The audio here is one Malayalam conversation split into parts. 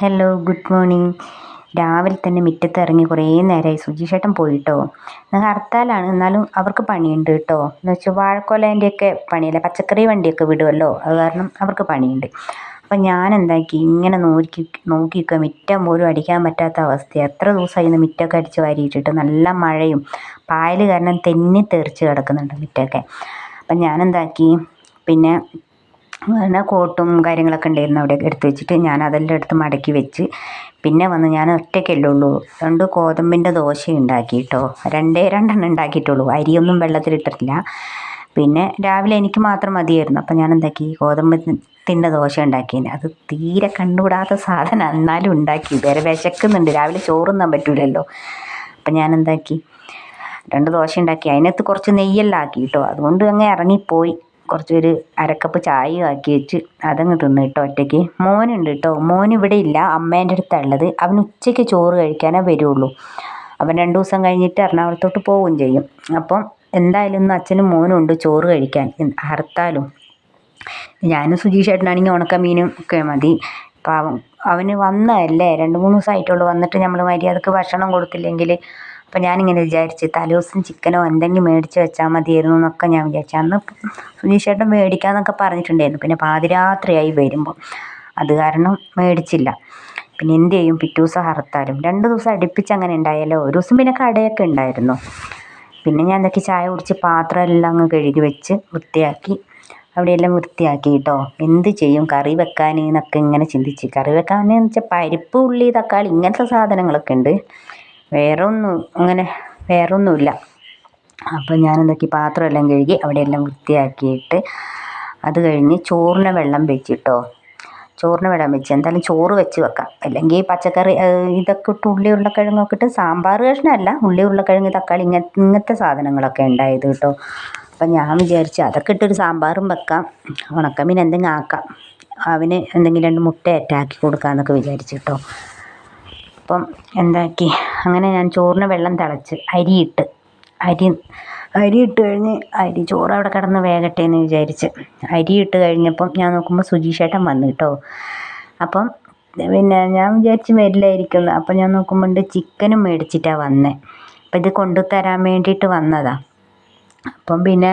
Hello, good morning. രാവിലെ തന്നെ മുറ്റത്ത് ഇറങ്ങി കുറേ നേരമായി. സുജിഷേട്ടൻ പോയിട്ടോ. ഇന്ന് ഹർത്താലാണ്, എന്നാലും അവർക്ക് പണിയുണ്ട് കേട്ടോ. എന്ന് വെച്ചാൽ വാഴക്കൊലേൻ്റെയൊക്കെ പണിയല്ലേ, പച്ചക്കറി വണ്ടിയൊക്കെ വിടുമല്ലോ, അത് കാരണം അവർക്ക് പണിയുണ്ട്. അപ്പം ഞാൻ എന്താക്കി, ഇങ്ങനെ നോക്കിക്കുക, മുറ്റം പോലും അടിക്കാൻ പറ്റാത്ത അവസ്ഥ. എത്ര ദിവസമായി ഇന്ന് മുറ്റമൊക്കെ അടിച്ച് വാരിയിട്ടിട്ട്, നല്ല മഴയും പായൽ കാരണം തെന്നി തെറിച്ച് കിടക്കുന്നുണ്ട് മുറ്റമൊക്കെ. അപ്പം ഞാൻ എന്താക്കി, പിന്നെ കോട്ടും കാര്യങ്ങളൊക്കെ ഉണ്ടായിരുന്നു അവിടെ എടുത്ത് വെച്ചിട്ട് ഞാൻ അതെല്ലാം എടുത്ത് മടക്കി വെച്ച്. പിന്നെ വന്ന് ഞാൻ ഒറ്റയ്ക്കല്ലേ ഉള്ളൂ, 2 ഗോതമ്പിൻ്റെ ദോശ ഉണ്ടാക്കി കേട്ടോ. രണ്ടെണ്ണം ഉണ്ടാക്കിയിട്ടുള്ളൂ, അരിയൊന്നും വെള്ളത്തിലിട്ടിട്ടില്ല. പിന്നെ രാവിലെ എനിക്ക് മാത്രം മതിയായിരുന്നു. അപ്പം ഞാൻ എന്താക്കി, ഗോതമ്പത്തിൻ്റെ ദോശ ഉണ്ടാക്കിന്. അത് തീരെ കണ്ടുകൂടാത്ത സാധനം, എന്നാലും ഉണ്ടാക്കി. വേറെ വിശക്കുന്നുണ്ട്, രാവിലെ ചോറുണ്ണാൻ പറ്റൂലല്ലോ. അപ്പം ഞാൻ എന്താക്കി, 2 ദോശ ഉണ്ടാക്കി. അതിനകത്ത് കുറച്ച് നെയ്യെല്ലാം ആക്കി കേട്ടോ. അതുകൊണ്ട് അങ്ങ് ഇറങ്ങിപ്പോയി. കുറച്ചൊരു അരക്കപ്പ് ചായയും ആക്കി വെച്ച് അതങ്ങ് തിന്ന് കേട്ടോ ഒറ്റയ്ക്ക്. മോനുണ്ട് കേട്ടോ, മോൻ ഇവിടെ ഇല്ല, അമ്മേൻ്റെ അടുത്താണ് ഉള്ളത്. അവൻ ഉച്ചയ്ക്ക് ചോറ് കഴിക്കാനേ വരുള്ളൂ. അവൻ 2 ദിവസം കഴിഞ്ഞിട്ട് എറണാകുളത്തോട്ട് പോവുകയും ചെയ്യും. അപ്പം എന്തായാലും ഇന്ന് അച്ഛനും മോനും ഉണ്ട് ചോറ് കഴിക്കാൻ, ഹർത്താലും. ഞാനും സുജീഷേട്ടനാണെങ്കിൽ ഉണക്കമീനും ഒക്കെ മതി. പാവം, അവന് വന്നതല്ലേ, 2-3 ദിവസമായിട്ടുള്ളൂ വന്നിട്ട്. നമ്മൾ മര്യാദക്ക് ഭക്ഷണം കൊടുത്തില്ലെങ്കിൽ. അപ്പം ഞാനിങ്ങനെ വിചാരിച്ച് തലേദിവസം ചിക്കനോ എന്തെങ്കിലും മേടിച്ച് വെച്ചാൽ മതിയായിരുന്നു എന്നൊക്കെ ഞാൻ വിചാരിച്ചു. അന്ന് സുജീഷേട്ടൻ മേടിക്കാമെന്നൊക്കെ പറഞ്ഞിട്ടുണ്ടായിരുന്നു. പിന്നെ പാതിരാത്രിയായി വരുമ്പോൾ, അത് കാരണം മേടിച്ചില്ല. പിന്നെ എന്ത് ചെയ്യും, പിറ്റേ ദിവസം ഹർത്താലും. 2 ദിവസം അടുപ്പിച്ച് അങ്ങനെ ഉണ്ടായല്ലോ. ഒരു ദിവസം പിന്നെ കടയൊക്കെ ഉണ്ടായിരുന്നു. പിന്നെ ഞാൻ എന്തൊക്കെ ചായ കുടിച്ച് പാത്രം എല്ലാം അങ്ങ് കഴുകി വെച്ച് വൃത്തിയാക്കി. അവിടെയെല്ലാം വൃത്തിയാക്കി കേട്ടോ. എന്ത് ചെയ്യും കറി വെക്കാൻ എന്നൊക്കെ ഇങ്ങനെ ചിന്തിച്ച്. കറി വെക്കാനെന്ന് വെച്ചാൽ പരിപ്പ്, ഉള്ളി, തക്കാളി ഇങ്ങനത്തെ സാധനങ്ങളൊക്കെ ഉണ്ട്. വേറെ ഒന്നുമില്ല. അപ്പം ഞാൻ എന്തൊക്കെ പാത്രമെല്ലാം കഴുകി അവിടെയെല്ലാം വൃത്തിയാക്കിയിട്ട് അത് കഴിഞ്ഞ് ചോറിന് വെള്ളം വെച്ചിട്ടോ. ചോറിന് വെള്ളം വെച്ച് എന്തായാലും ചോറ് വെച്ച് വെക്കാം. അല്ലെങ്കിൽ പച്ചക്കറി ഇതൊക്കെ ഇട്ട്, ഉള്ളി ഉരുളക്കിഴങ്ങൊക്കെ ഇട്ട്, സാമ്പാർ കഷ്ണമല്ല, ഉള്ളി ഉരുളക്കിഴങ്ങ് തക്കാളി ഇങ്ങനത്തെ സാധനങ്ങളൊക്കെ ഉണ്ടായത് കേട്ടോ. അപ്പം ഞാൻ വിചാരിച്ചു അതൊക്കെ ഇട്ടൊരു സാമ്പാറും വെക്കാം, ഉണക്കമീൻ എന്തെങ്കിലും ആക്കാം, അവന് എന്തെങ്കിലും 2 മുട്ട ആക്കി കൊടുക്കാമെന്നൊക്കെ വിചാരിച്ചു കേട്ടോ. അപ്പം എന്താക്കി, അങ്ങനെ ഞാൻ ചോറിന് വെള്ളം തിളച്ച് അരിയിട്ട് കഴിഞ്ഞ് ചോറ് അവിടെ കിടന്ന് വേകട്ടെ എന്ന് വിചാരിച്ച് അരിയിട്ട് കഴിഞ്ഞപ്പം ഞാൻ നോക്കുമ്പോൾ സുജീഷേട്ടൻ വന്നു കേട്ടോ. അപ്പം പിന്നെ ഞാൻ വിചാരിച്ച് വരില്ലായിരിക്കുന്നു. അപ്പം ഞാൻ നോക്കുമ്പോൾ ചിക്കനും മേടിച്ചിട്ടാണ് വന്നത്. അപ്പം ഇത് കൊണ്ടുതരാൻ വേണ്ടിയിട്ട് വന്നതാണ്. അപ്പം പിന്നെ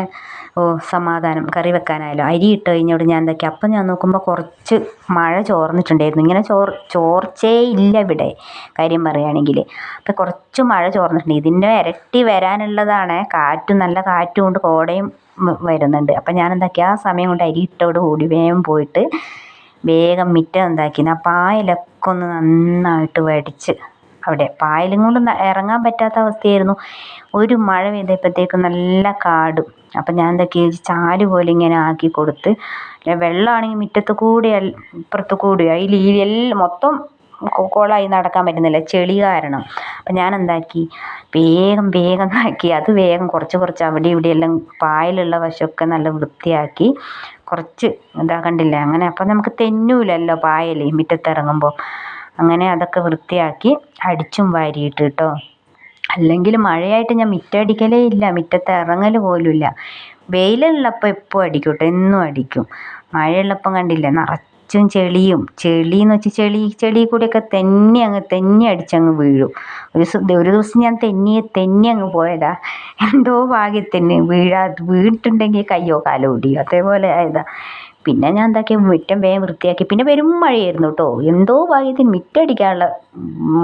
സമാധാനം, കറി വെക്കാനായല്ലോ. അരി ഇട്ട് കഴിഞ്ഞോട് ഞാൻ എന്താക്കി, അപ്പം ഞാൻ നോക്കുമ്പോൾ കുറച്ച് മഴ ചോർന്നിട്ടുണ്ടായിരുന്നു. ഇങ്ങനെ ചോർച്ചേ ഇല്ല ഇവിടെ, കാര്യം പറയുകയാണെങ്കിൽ. അപ്പം കുറച്ച് മഴ ചോർന്നിട്ടുണ്ട്. ഇതിൻ്റെ ഇരട്ടി വരാനുള്ളതാണ്. നല്ല കാറ്റും കൊണ്ട് കോടയും വരുന്നുണ്ട്. അപ്പം ഞാൻ എന്താക്കി, ആ സമയം കൊണ്ട് അരി ഇട്ടോട് കൂടി വേഗം പോയിട്ട് വേഗം മുറ്റം എന്താക്കി, ആ പായലൊക്കെ ഒന്ന് നന്നായിട്ട് വടിച്ച്. അവിടെ പായലും കൊണ്ട് ഇറങ്ങാൻ പറ്റാത്ത അവസ്ഥയായിരുന്നു. ഒരു മഴ പെയ്തപ്പോഴത്തേക്കും നല്ല കാടും. അപ്പം ഞാൻ എന്തൊക്കെ ചാല് പോലെ ഇങ്ങനെ ആക്കി കൊടുത്ത്. വെള്ളമാണെങ്കിൽ മുറ്റത്ത് കൂടി ഇപ്പുറത്ത് കൂടി എല്ലാം മൊത്തം കുളമായി, നടക്കാൻ പറ്റുന്നില്ല ചെളി കാരണം. അപ്പം ഞാൻ എന്താക്കി, വേഗം ആക്കി അത് വേഗം കുറച്ച് അവിടെ ഇവിടെയെല്ലാം പായലുള്ള വശമൊക്കെ നല്ല വൃത്തിയാക്കി കുറച്ച് കണ്ടില്ലേ അങ്ങനെ. അപ്പം നമുക്ക് തെന്നൂലല്ലോ പായൽ മുറ്റത്തിറങ്ങുമ്പോൾ. അങ്ങനെ അതൊക്കെ വൃത്തിയാക്കി അടിച്ചും വാരിയിട്ട് കേട്ടോ. അല്ലെങ്കിൽ മഴയായിട്ട് ഞാൻ മുറ്റടിക്കലേ ഇല്ല, മുറ്റത്ത് ഇറങ്ങൽ പോലും ഇല്ല. വെയിലുള്ളപ്പോൾ എപ്പോൾ അടിക്കും കേട്ടോ, എന്നും അടിക്കും. മഴയുള്ളപ്പം കണ്ടില്ലേ നിറച്ചും ചെളിയെന്ന് വെച്ചാൽ ചെളി കൂടിയൊക്കെ തെന്നി അടിച്ചങ്ങ് വീഴും. ഒരു ദിവസം ഞാൻ തെന്നി അങ്ങ് പോയതാ. എന്തോ ഭാഗ്യത്തിന് വീണിട്ടുണ്ടെങ്കിൽ കയ്യോ കാലോ ഒടിയോ, അതേപോലെ ആയതാ. പിന്നെ ഞാൻ എന്താക്കി, മുറ്റം വേഗം വൃത്തിയാക്കി. പിന്നെ വരും മഴയായിരുന്നു കേട്ടോ. എന്തോ ഭാഗ്യത്തിന് മുറ്റടിക്കാനുള്ള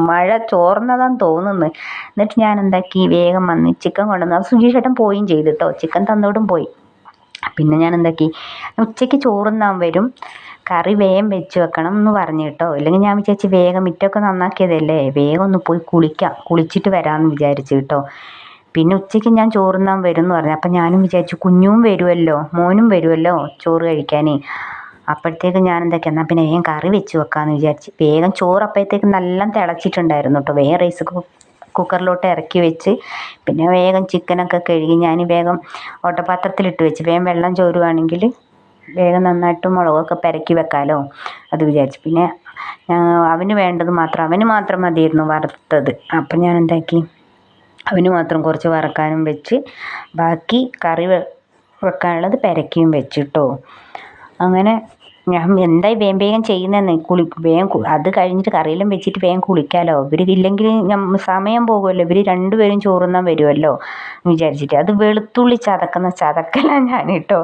മഴ ചോർന്നതാന്ന് തോന്നുന്നു. എന്നിട്ട് ഞാൻ എന്താക്കി, വേഗം വന്ന് ചിക്കൻ കൊണ്ടുവന്നു. സുജീഷേട്ടൻ പോയും ചെയ്തു കേട്ടോ, ചിക്കൻ തന്നോടും പോയി. പിന്നെ ഞാൻ എന്താക്കി, ഉച്ചയ്ക്ക് ചോറുണ്ണാൻ വരും, കറി വേഗം വെച്ച് വെക്കണം എന്ന് പറഞ്ഞു കേട്ടോ. ഇല്ലെങ്കിൽ ഞാൻ വിചാരിച്ച് വേഗം മുറ്റമൊക്കെ നന്നാക്കിയതല്ലേ, വേഗം ഒന്ന് പോയി കുളിച്ചിട്ട് വരാമെന്ന് വിചാരിച്ചു കേട്ടോ. പിന്നെ ഉച്ചയ്ക്ക് ഞാൻ ചോറുണ്ണാൻ വരും എന്ന് പറഞ്ഞു. അപ്പം ഞാനും വിചാരിച്ചു കുഞ്ഞും വരുമല്ലോ, മോനും വരുമല്ലോ ചോറ് കഴിക്കാൻ. അപ്പോഴത്തേക്ക് ഞാൻ എന്തൊക്കെ, എന്നാൽ പിന്നെ വേഗം കറി വെച്ച് വെക്കാമെന്ന് വിചാരിച്ച് വേഗം ചോറ് അപ്പോഴത്തേക്ക് നല്ല തിളച്ചിട്ടുണ്ടായിരുന്നു കേട്ടോ. വേഗം റൈസ് കുക്കറിലോട്ട് ഇറക്കി വെച്ച് പിന്നെ വേഗം ചിക്കനൊക്കെ കഴുകി ഞാൻ വേഗം ഓട്ടപാത്രത്തിലിട്ട് വെച്ച് വേഗം വെള്ളം ചോരുവാണെങ്കിൽ വേഗം നന്നായിട്ട് മുളകൊക്കെ പുരട്ടി വെക്കാമല്ലോ, അത് വിചാരിച്ചു. പിന്നെ അവന് മാത്രം മതിയായിരുന്നു വറുത്തത്. അപ്പം ഞാൻ എന്താക്കി, അവന് മാത്രം കുറച്ച് വറക്കാനും വെച്ച് ബാക്കി കറി വെക്കാനുള്ളത് പുരട്ടിയും വെച്ചിട്ടോ. അങ്ങനെ ഞാൻ എന്തായി വേഗം വേഗം ചെയ്യുന്നതെന്ന് വേഗം അത് കഴിഞ്ഞിട്ട് കറിയെല്ലാം വെച്ചിട്ട് വേഗം കുളിക്കാമല്ലോ. ഇവർ ഇല്ലെങ്കിൽ സമയം പോകുമല്ലോ. ഇവർ രണ്ടുപേരും ചോറുണ്ണാൻ വരുമല്ലോ എന്ന് വിചാരിച്ചിട്ട് അത് വെളുത്തുള്ളി ചതക്കലാണ് ഞാൻ കേട്ടോ.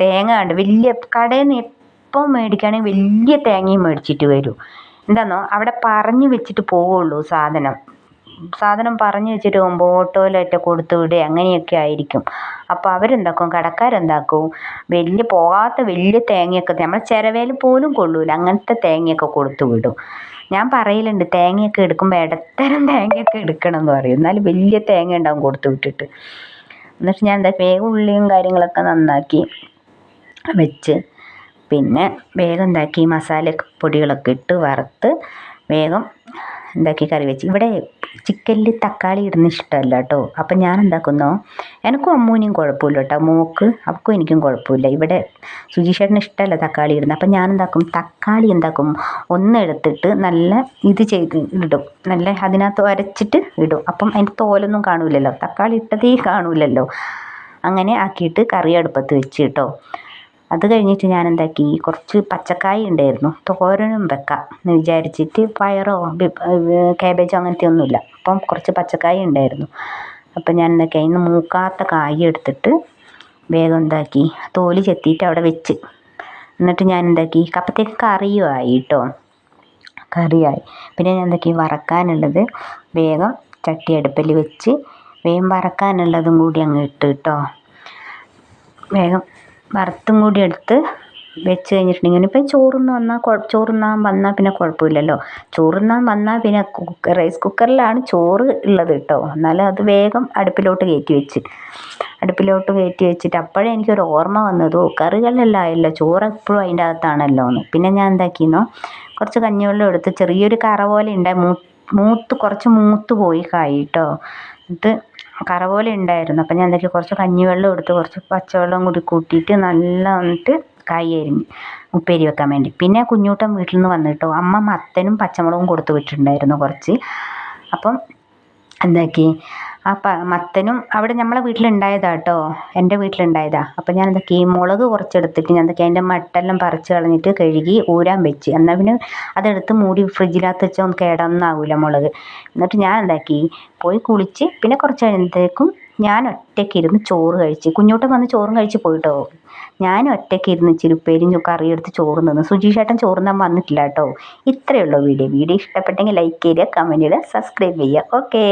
തേങ്ങ കണ്ട് വലിയ കടയിൽ നിന്ന് എപ്പം മേടിക്കുകയാണെങ്കിൽ വലിയ തേങ്ങയും മേടിച്ചിട്ട് വരും. എന്താണെന്നോ അവിടെ പറഞ്ഞു വെച്ചിട്ട് പോവുള്ളൂ സാധനം പറഞ്ഞു വെച്ചിട്ട് പോകുമ്പോൾ ഓട്ടോയിലേറ്റ കൊടുത്തു വിടുക അങ്ങനെയൊക്കെ ആയിരിക്കും. അപ്പോൾ അവരെന്താക്കും, കടക്കാരെന്താക്കും, പോകാത്ത വലിയ തേങ്ങയൊക്കെ നമ്മൾ ചിരവേൽ പോലും കൊള്ളൂല അങ്ങനത്തെ തേങ്ങയൊക്കെ കൊടുത്തു വിടും. ഞാൻ പറയലുണ്ട് തേങ്ങയൊക്കെ എടുക്കുമ്പോൾ ഇടത്തരം തേങ്ങയൊക്കെ എടുക്കണം എന്ന് പറയും. എന്നാലും വലിയ തേങ്ങ ഉണ്ടാവും കൊടുത്തു വിട്ടിട്ട്. എന്നിട്ട് ഞാൻ വേഗം ഉള്ളിയും കാര്യങ്ങളൊക്കെ നന്നാക്കി വെച്ച് പിന്നെ വേഗം എന്താക്കി മസാല പൊടികളൊക്കെ ഇട്ട് വറുത്ത് വേഗം എന്താക്കി കറി വെച്ച്. ഇവിടെ ചിക്കനിൽ തക്കാളി ഇടുന്ന ഇഷ്ടമല്ല കേട്ടോ. അപ്പം ഞാൻ എന്താക്കുന്നോ, എനിക്കും അമ്മൂനെയും കുഴപ്പമില്ല കേട്ടോ, അവൾക്കും എനിക്കും കുഴപ്പമില്ല. ഇവിടെ സുജീഷേട്ടന് ഇഷ്ടമല്ല തക്കാളി ഇടുന്നത്. അപ്പം ഞാൻ തക്കാളി ഒന്നെടുത്തിട്ട് നല്ല ഇടും, നല്ല അതിനകത്ത് അരച്ചിട്ട് ഇടും. അപ്പം അതിൻ്റെ തോലൊന്നും കാണൂലല്ലോ, തക്കാളി ഇട്ടതേ കാണൂലല്ലോ. അങ്ങനെ ആക്കിയിട്ട് കറി അടുപ്പത്ത് വെച്ച് കേട്ടോ. അത് കഴിഞ്ഞിട്ട് ഞാൻ കുറച്ച് പച്ചക്കായ ഉണ്ടായിരുന്നു, തോരനും വെക്കാം എന്ന് വിചാരിച്ചിട്ട് പയറോ കാബേജോ അങ്ങനത്തെ ഒന്നുമില്ല. അപ്പം കുറച്ച് പച്ചക്കായ ഉണ്ടായിരുന്നു. അപ്പം ഞാൻ അതിന് മൂക്കാത്ത കായ എടുത്തിട്ട് വേഗം തോല് ചെത്തിയിട്ട് അവിടെ വെച്ച്. എന്നിട്ട് ഞാൻ അപ്പോഴത്തേക്ക് കറിയുമായി കേട്ടോ. കറിയായി. പിന്നെ ഞാൻ വറക്കാനുള്ളത് വേഗം ചട്ടി അടുപ്പിൽ വെച്ച് വേഗം വറക്കാനുള്ളതും കൂടി അങ്ങ് ഇട്ട് കേട്ടോ. വേഗം വറുത്തും കൂടി എടുത്ത് വെച്ച് കഴിഞ്ഞിട്ടുണ്ടെങ്കിൽ ഇപ്പം ചോറുണ്ണാൻ വന്നാൽ പിന്നെ കുഴപ്പമില്ലല്ലോ. ചോറുണ്ണാൻ വന്നാൽ പിന്നെ റൈസ് കുക്കറിലാണ് ചോറ് ഉള്ളത് കേട്ടോ. എന്നാലും അത് വേഗം അടുപ്പിലോട്ട് കയറ്റി വെച്ചിട്ട് അപ്പോഴേ എനിക്കൊരു ഓർമ്മ വന്നതോ കറികളെല്ലാം ആയല്ലോ, ചോറ് എപ്പോഴും അതിൻ്റെ അകത്താണല്ലോ എന്ന്. പിന്നെ ഞാൻ എന്താക്കിയെന്നോ, കുറച്ച് കഞ്ഞിവെള്ളം എടുത്ത് ചെറിയൊരു കറ പോലെ ഉണ്ടായി, കുറച്ച് മൂത്ത് പോയി കായ് കേട്ടോ. എന്നിട്ട് കറ പോലെ ഉണ്ടായിരുന്നു. അപ്പം ഞാൻ കുറച്ച് കഞ്ഞിവെള്ളം എടുത്ത് കുറച്ച് പച്ചവെള്ളം കൂടി കൂട്ടിയിട്ട് നല്ല വന്നിട്ട് കായ് അരിഞ്ഞ് ഉപ്പേരി വെക്കാൻ വേണ്ടി. പിന്നെ കുഞ്ഞൂട്ടൻ വീട്ടിൽ നിന്ന് വന്നിട്ടോ, അമ്മ മത്തനും പച്ചമുളകും കൊടുത്തു വിട്ടിട്ടുണ്ടായിരുന്നു കുറച്ച്. അപ്പം മത്തനും അവിടെ നമ്മളെ വീട്ടിലുണ്ടായതാ കേട്ടോ, എൻ്റെ വീട്ടിലുണ്ടായതാ. അപ്പം ഞാൻ മുളക് കുറച്ചെടുത്തിട്ട് ഞാൻ അതിൻ്റെ മട്ടെല്ലാം പറിച്ച് കളഞ്ഞിട്ട് കഴുകി ഊരാൻ വെച്ച്. എന്നാൽ പിന്നെ അതെടുത്ത് മൂടി ഫ്രിഡ്ജിനകത്ത് വെച്ചാൽ കേടൊന്നും ആവില്ല മുളക്. എന്നിട്ട് ഞാൻ പോയി കുളിച്ച് പിന്നെ കുറച്ച് കഴിഞ്ഞത്തേക്കും ഞാൻ ഒറ്റയ്ക്ക് ഇരുന്ന് ചോറ് കഴിച്ച്. കുഞ്ഞൂട്ടൻ വന്ന് ചോറും കഴിച്ച് പോയിട്ടോ. ഞാൻ ഒറ്റയ്ക്ക് ഇരുന്ന് ഇച്ചിരി ഉപ്പേരിയും കറിയെടുത്ത് ചോറ് നിന്ന്. സുജീഷേട്ടൻ ചോറുണ്ണാൻ വന്നിട്ടില്ല കേട്ടോ. ഇത്രയേ ഉള്ളൂ വീഡിയോ ഇഷ്ടപ്പെട്ടെങ്കിൽ ലൈക്ക് ചെയ്യുക, കമൻറ്റ് ചെയ്യുക, സബ്സ്ക്രൈബ് ചെയ്യുക. ഓക്കേ.